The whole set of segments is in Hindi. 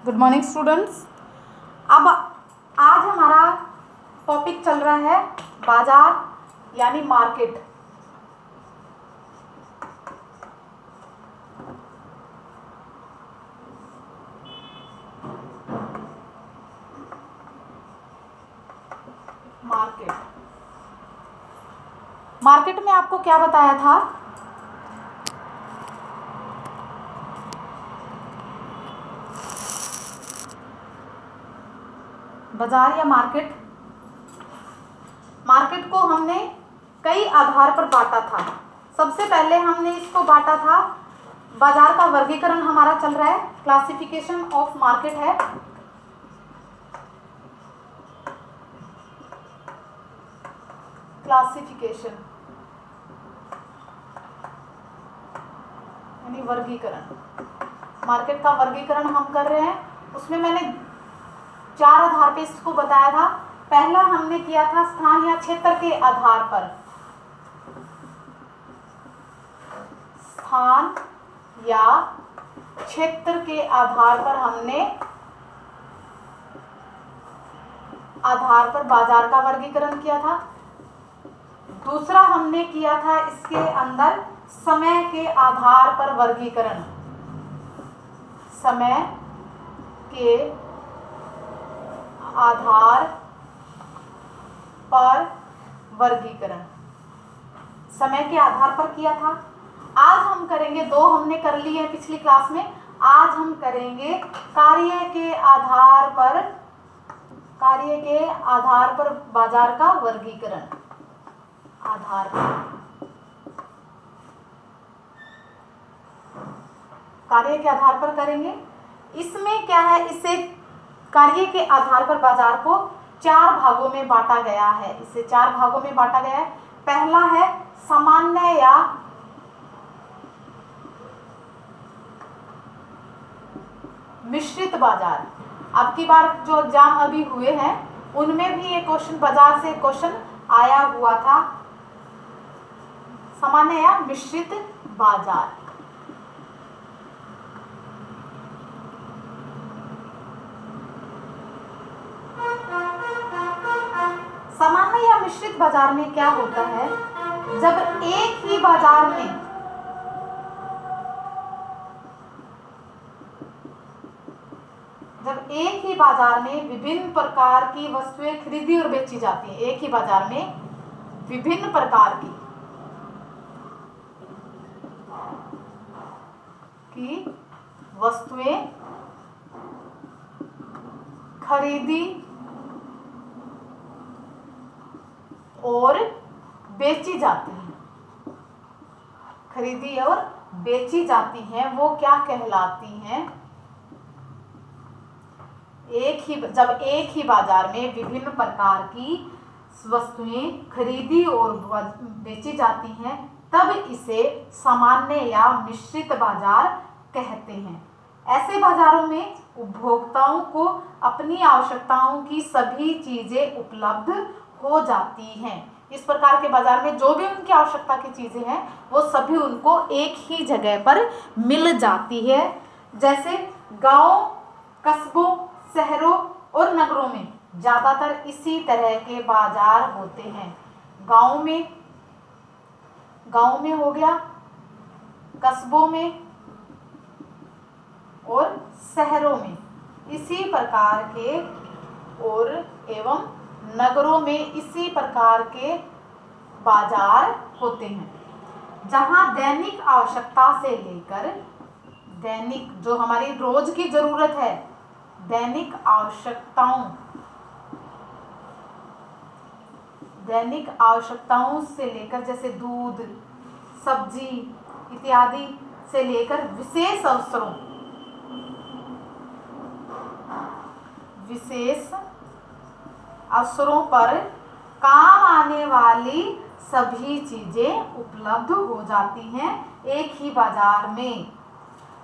Good morning students. अब आज हमारा टॉपिक चल रहा है बाजार यानी मार्केट। मार्केट में आपको क्या बताया था? बाजार या मार्केट को हमने कई आधार पर बांटा था। सबसे पहले हमने इसको बांटा था, बाजार का वर्गीकरण हमारा चल रहा है, क्लासिफिकेशन ऑफ मार्केट है। क्लासिफिकेशन यानी वर्गीकरण, मार्केट का वर्गीकरण हम कर रहे हैं। उसमें मैंने 4 आधार पे इसको बताया था। पहला हमने किया था स्थान या क्षेत्र के आधार पर। स्थान या क्षेत्र के आधार पर हमने बाजार का वर्गीकरण किया था। दूसरा हमने किया था इसके अंदर समय के आधार पर वर्गीकरण। समय के आधार पर वर्गीकरण, समय के आधार पर किया था। आज हम करेंगे, 2 हमने कर लिए हैं पिछली क्लास में। आज हम करेंगे कार्य के आधार पर बाजार का वर्गीकरण। आधार पर, कार्य के आधार पर करेंगे। इसमें क्या है, इसे कार्य के आधार पर बाजार को 4 भागों में बांटा गया है। इसे 4 भागों में बांटा गया है। पहला है सामान्य या मिश्रित बाजार। अब की बार जो एग्जाम अभी हुए हैं उनमें भी ये क्वेश्चन, बाजार से क्वेश्चन आया हुआ था, सामान्य या मिश्रित बाजार। सामान्य या मिश्रित बाजार में क्या होता है, जब एक ही बाजार में विभिन्न प्रकार की वस्तुएं खरीदी और बेची जाती हैं। एक ही बाजार में विभिन्न प्रकार की वस्तुएं खरीदी और बेची जाती हैं। खरीदी और बेची जाती हैं, वो क्या कहलाती हैं? जब एक ही बाजार में विभिन्न प्रकार की वस्तुएं खरीदी और बेची जाती हैं, तब इसे सामान्य या मिश्रित बाजार कहते हैं। ऐसे बाजारों में उपभोक्ताओं को अपनी आवश्यकताओं की सभी चीजें उपलब्ध हो जाती हैं। इस प्रकार के बाजार में जो भी उनकी आवश्यकता की चीजें हैं वो सभी उनको एक ही जगह पर मिल जाती है। जैसे गांव, कस्बों, शहरों और नगरों में ज्यादातर इसी तरह के बाजार होते हैं। गांव में हो गया, कस्बों में और शहरों में इसी प्रकार के, और एवं नगरों में इसी प्रकार के बाजार होते हैं, जहां दैनिक आवश्यकता से लेकर, दैनिक जो हमारी रोज की जरूरत है, दैनिक आवश्यकताओं से लेकर, जैसे दूध, सब्जी इत्यादि से लेकर विशेष अवसरों पर काम आने वाली सभी चीजें उपलब्ध हो जाती हैं एक ही बाजार में।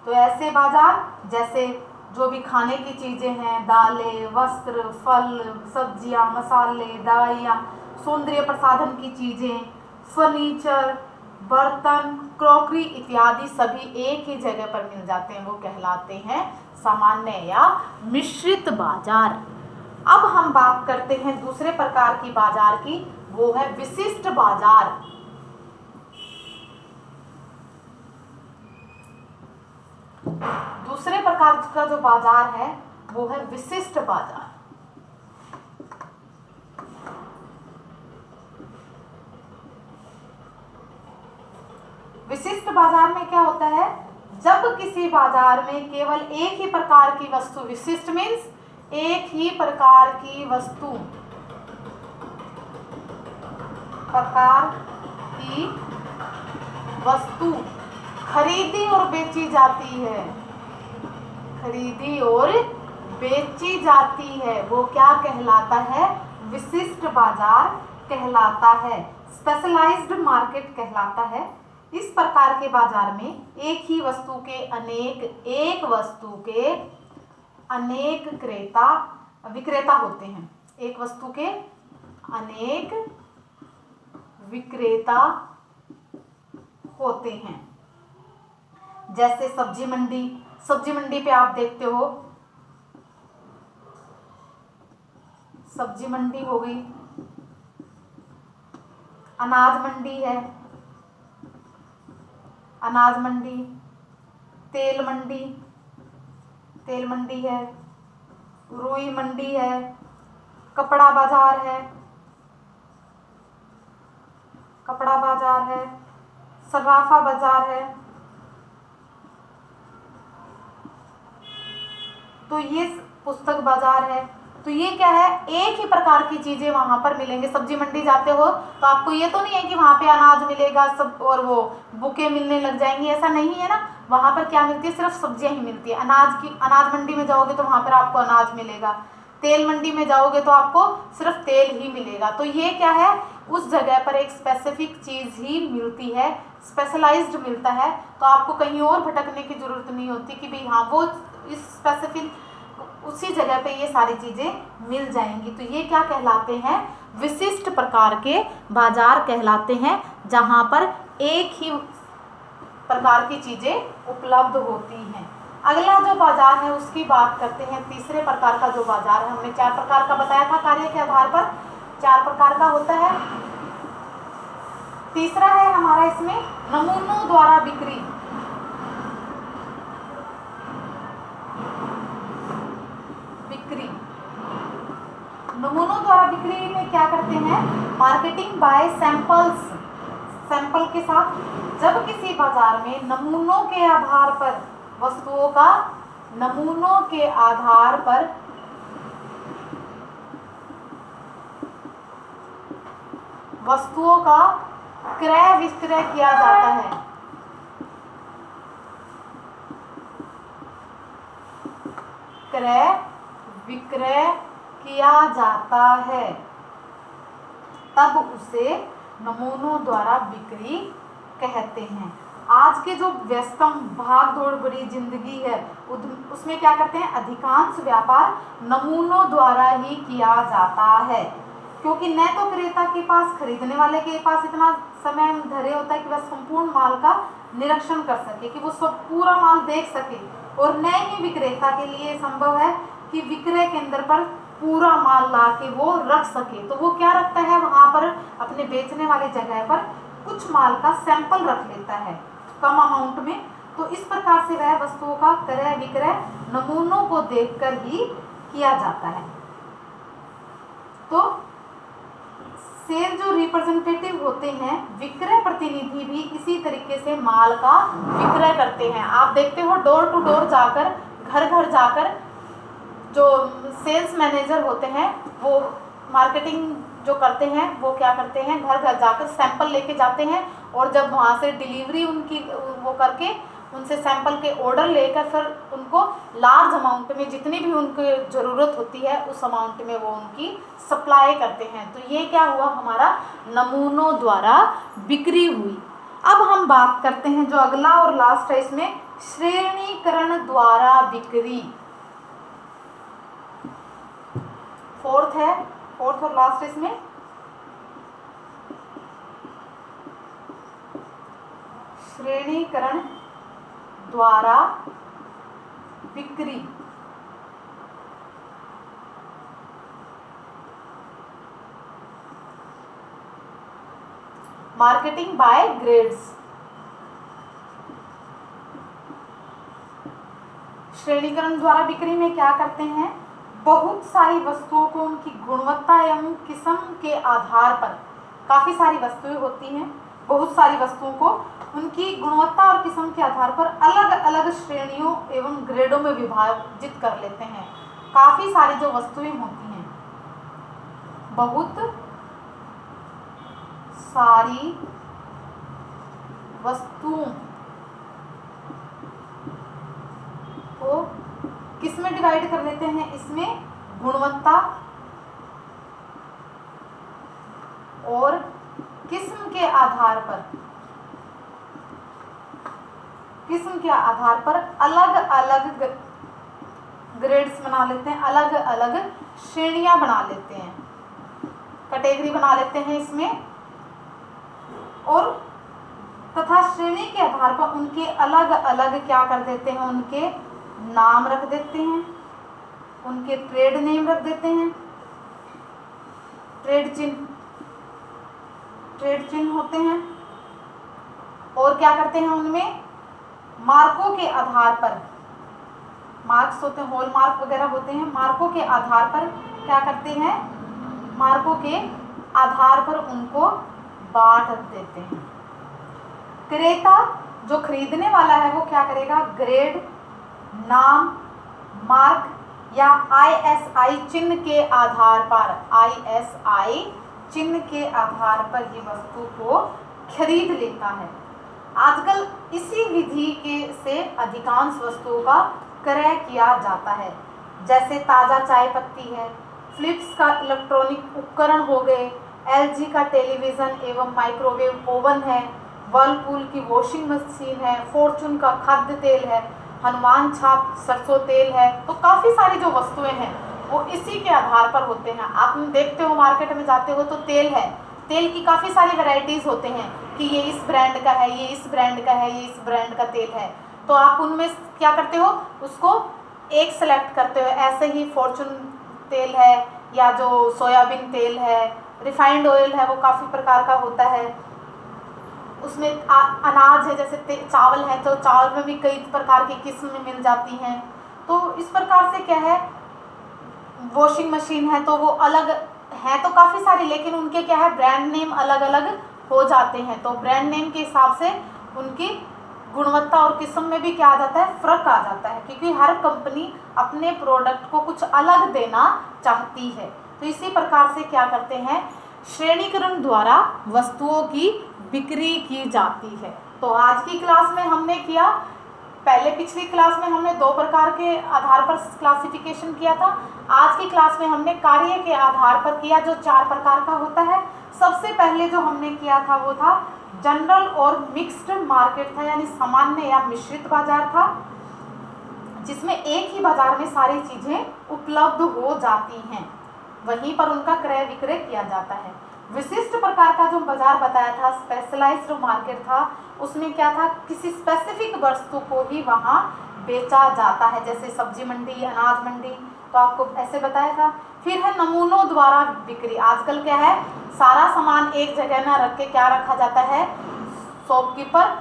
तो ऐसे बाजार, जैसे जो भी खाने की चीजें हैं, दालें, वस्त्र, फल, सब्जियां, मसाले, दवाइयां, सौंदर्य प्रसाधन की चीजें, फर्नीचर, बर्तन, क्रॉकरी इत्यादि सभी एक ही जगह पर मिल जाते हैं, वो कहलाते हैं सामान्य या मिश्रित बाजार। अब हम बात करते हैं दूसरे प्रकार की बाजार की, वो है विशिष्ट बाजार। दूसरे प्रकार का जो बाजार है वो है विशिष्ट बाजार। विशिष्ट बाजार में क्या होता है, जब किसी बाजार में केवल एक ही प्रकार की वस्तु, विशिष्ट मीन्स एक ही प्रकार की वस्तु, खरीदी और बेची जाती है, खरीदी और बेची जाती है, वो क्या कहलाता है, विशिष्ट बाजार कहलाता है, स्पेशलाइज्ड मार्केट कहलाता है। इस प्रकार के बाजार में एक ही वस्तु के अनेक विक्रेता होते हैं, एक वस्तु के अनेक विक्रेता होते हैं। जैसे सब्जी मंडी पे आप देखते हो, सब्जी मंडी हो गई, अनाज मंडी है, अनाज मंडी, तेल मंडी है, रुई मंडी है, कपड़ा बाजार है, सर्राफा बाजार है। तो ये पुस्तक बाजार है। तो ये क्या है, एक ही प्रकार की चीजें वहां पर मिलेंगे। सब्जी मंडी जाते हो तो आपको ये तो नहीं है कि वहां पे अनाज मिलेगा सब और वो बुके मिलने लग जाएंगी, ऐसा नहीं है ना। वहां पर क्या मिलती है, सिर्फ सब्जियां ही मिलती है। अनाज मंडी में जाओगे तो वहां पर आपको अनाज मिलेगा, तेल मंडी में जाओगे तो आपको सिर्फ तेल ही मिलेगा। तो ये क्या है, उस जगह पर एक स्पेसिफिक चीज ही मिलती है, स्पेशलाइज्ड मिलता है। तो आपको कहीं और भटकने की जरूरत नहीं होती कि भाई हाँ वो इस स्पेसिफिक उसी जगह पे ये सारी चीजें मिल जाएंगी। तो ये क्या कहलाते हैं, विशिष्ट प्रकार के बाजार कहलाते हैं, जहां पर एक ही प्रकार की चीजें उपलब्ध होती हैं। अगला जो बाजार है उसकी बात करते हैं। तीसरे प्रकार का जो बाजार है, हमने 4 प्रकार का बताया था, कार्य के आधार पर 4 प्रकार का होता है। तीसरा है हमारा इसमें नमूनों द्वारा बिक्री। नमूनों द्वारा बिक्री में क्या करते हैं, मार्केटिंग बाय सैंपल्स, सैंपल के साथ। जब किसी बाजार में नमूनों के आधार पर वस्तुओं का, नमूनों के आधार पर वस्तुओं का क्रय विक्रय किया जाता है, क्रय विक्रय किया जाता है, तब उसे नमूनों द्वारा बिक्री कहते हैं। आज के जो व्यस्तम भाग दौड़ भरी जिंदगी है उसमें क्या करते हैं, अधिकांश व्यापार नमूनों द्वारा ही किया जाता है, क्योंकि न तो क्रेता के पास, खरीदने वाले के पास इतना समय धैर्य होता है कि वह संपूर्ण माल का निरीक्षण कर सके, कि वो सब पूरा माल देख सके, और न ही विक्रेता के लिए संभव है कि विक्रय केंद्र पर पूरा माल ला के वो रख सके। तो वो क्या रखता है, वहां पर अपने बेचने वाली जगह पर कुछ माल का सैंपल रख लेता है कम अमाउंट में। तो इस प्रकार से वह वस्तुओं का क्रय विक्रय नमूनों को देखकर ही किया जाता है। तो सेल जो रिप्रेजेंटेटिव होते हैं, विक्रय प्रतिनिधि भी इसी तरीके से माल का विक्रय करते हैं। आप देखते हो डोर टू डोर जाकर, घर घर जाकर जो सेल्स मैनेजर होते हैं वो मार्केटिंग जो करते हैं वो क्या करते हैं, घर घर जाकर सैंपल लेके जाते हैं, और जब वहाँ से डिलीवरी उनकी वो करके उनसे सैंपल के ऑर्डर लेकर फिर उनको लार्ज अमाउंट में, जितनी भी उनको ज़रूरत होती है उस अमाउंट में वो उनकी सप्लाई करते हैं। तो ये क्या हुआ, हमारा नमूनों द्वारा बिक्री हुई। अब हम बात करते हैं जो अगला और लास्ट है इसमें, श्रेणीकरण द्वारा बिक्री। फोर्थ और लास्ट इसमें श्रेणीकरण द्वारा बिक्री मार्केटिंग बाय ग्रेड्स। श्रेणीकरण द्वारा बिक्री में क्या करते हैं, बहुत सारी वस्तुओं को उनकी गुणवत्ता एवं किस्म के आधार पर, काफ़ी सारी वस्तुएं होती हैं, बहुत सारी वस्तुओं को उनकी गुणवत्ता और किस्म के आधार पर अलग अलग श्रेणियों एवं ग्रेडों में विभाजित कर लेते हैं। काफ़ी सारी जो वस्तुएं होती हैं, बहुत सारी वस्तुओं को किस में डिवाइड कर लेते हैं, इसमें गुणवत्ता और किस्म के आधार पर अलग अलग ग्रेड्स बना लेते हैं, अलग अलग श्रेणियां बना लेते हैं, कैटेगरी बना लेते हैं इसमें, और तथा श्रेणी के आधार पर उनके अलग अलग क्या कर देते हैं, उनके नाम रख देते हैं, उनके ट्रेड नेम रख देते हैं, ट्रेड चिन्ह होते हैं, और क्या करते हैं, उनमें मार्कों के आधार पर, मार्क्स होते हैं, हॉल मार्क वगैरह होते हैं, मार्कों के आधार पर क्या करते हैं, मार्कों के आधार पर उनको बांट देते हैं। क्रेता जो खरीदने वाला है वो क्या करेगा, ग्रेड, नाम, मार्क या ISI चिन्ह के आधार पर, ISI चिन्ह के आधार पर ये वस्तु को खरीद लेता है। आजकल इसी विधि से अधिकांश वस्तुओं का क्रय किया जाता है, जैसे ताज़ा चाय पत्ती है, फिलिप्स का इलेक्ट्रॉनिक उपकरण हो गए, LG का टेलीविज़न एवं माइक्रोवेव ओवन है, वर्लपूल की वॉशिंग मशीन है, फॉर्चून का खाद्य तेल है, हनुमान छाप सरसों तेल है। तो काफ़ी सारी जो वस्तुएं हैं वो इसी के आधार पर होते हैं। आप देखते हो मार्केट में जाते हो तो तेल है, तेल की काफ़ी सारी वैरायटीज़ होते हैं कि ये इस ब्रांड का है, ये इस ब्रांड का है, ये इस ब्रांड का तेल है। तो आप उनमें क्या करते हो, उसको एक सेलेक्ट करते हो। ऐसे ही फॉर्चून तेल है, या जो सोयाबीन तेल है, रिफाइंड ऑयल है, वो काफ़ी प्रकार का होता है। उसमें अनाज है, जैसे चावल है, तो चावल में भी कई प्रकार की किस्में मिल जाती हैं। तो इस प्रकार से क्या है, वॉशिंग मशीन है तो वो अलग है, तो काफ़ी सारी, लेकिन उनके क्या है, ब्रांड नेम अलग अलग हो जाते हैं। तो ब्रांड नेम के हिसाब से उनकी गुणवत्ता और किस्म में भी क्या आ जाता है, फ़र्क आ जाता है, क्योंकि हर कंपनी अपने प्रोडक्ट को कुछ अलग देना चाहती है। तो इसी प्रकार से क्या करते हैं, श्रेणीकरण द्वारा वस्तुओं की बिक्री की जाती है। तो आज की क्लास में हमने किया, पहले पिछली क्लास में हमने 2 प्रकार के आधार पर क्लासिफिकेशन किया था। आज की क्लास में हमने कार्य के आधार पर किया, जो 4 प्रकार का होता है। सबसे पहले जो हमने किया था वो था जनरल और मिक्स्ड मार्केट था, यानी सामान्य या मिश्रित बाजार था, जिसमें एक ही बाजार में सारी चीज़ें उपलब्ध हो जाती हैं, वहीं पर उनका क्रय विक्रय किया जाता है। विशिष्ट प्रकार का जो बाजार बताया था, स्पेशलाइज्ड मार्केट था, उसमें क्या था, किसी स्पेसिफिक वस्तु को ही वहाँ बेचा जाता है, जैसे सब्जी मंडी, अनाज मंडी, तो आपको ऐसे बताया था। फिर है नमूनों द्वारा बिक्री। आजकल क्या है, सारा सामान एक जगह ना रख के क्या रखा जाता है, शॉपकीपर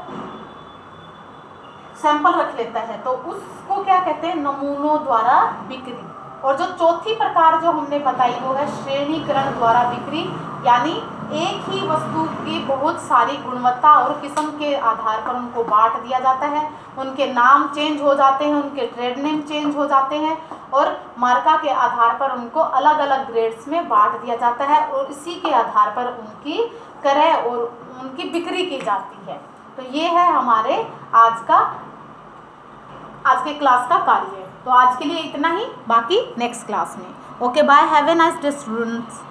सैंपल रख लेता है, तो उसको क्या कहते हैं, नमूनों द्वारा बिक्री। और जो चौथी प्रकार जो हमने बताई वो है श्रेणीकरण द्वारा बिक्री, यानी एक ही वस्तु की बहुत सारी गुणवत्ता और किस्म के आधार पर उनको बांट दिया जाता है, उनके नाम चेंज हो जाते हैं, उनके ट्रेड नेम चेंज हो जाते हैं, और मार्का के आधार पर उनको अलग अलग ग्रेड्स में बांट दिया जाता है, और इसी के आधार पर उनकी क्रय और उनकी बिक्री की जाती है। तो ये है हमारे आज के क्लास का कार्य। तो आज के लिए इतना ही, बाकी नेक्स्ट क्लास में। Okay, bye, have a nice day students.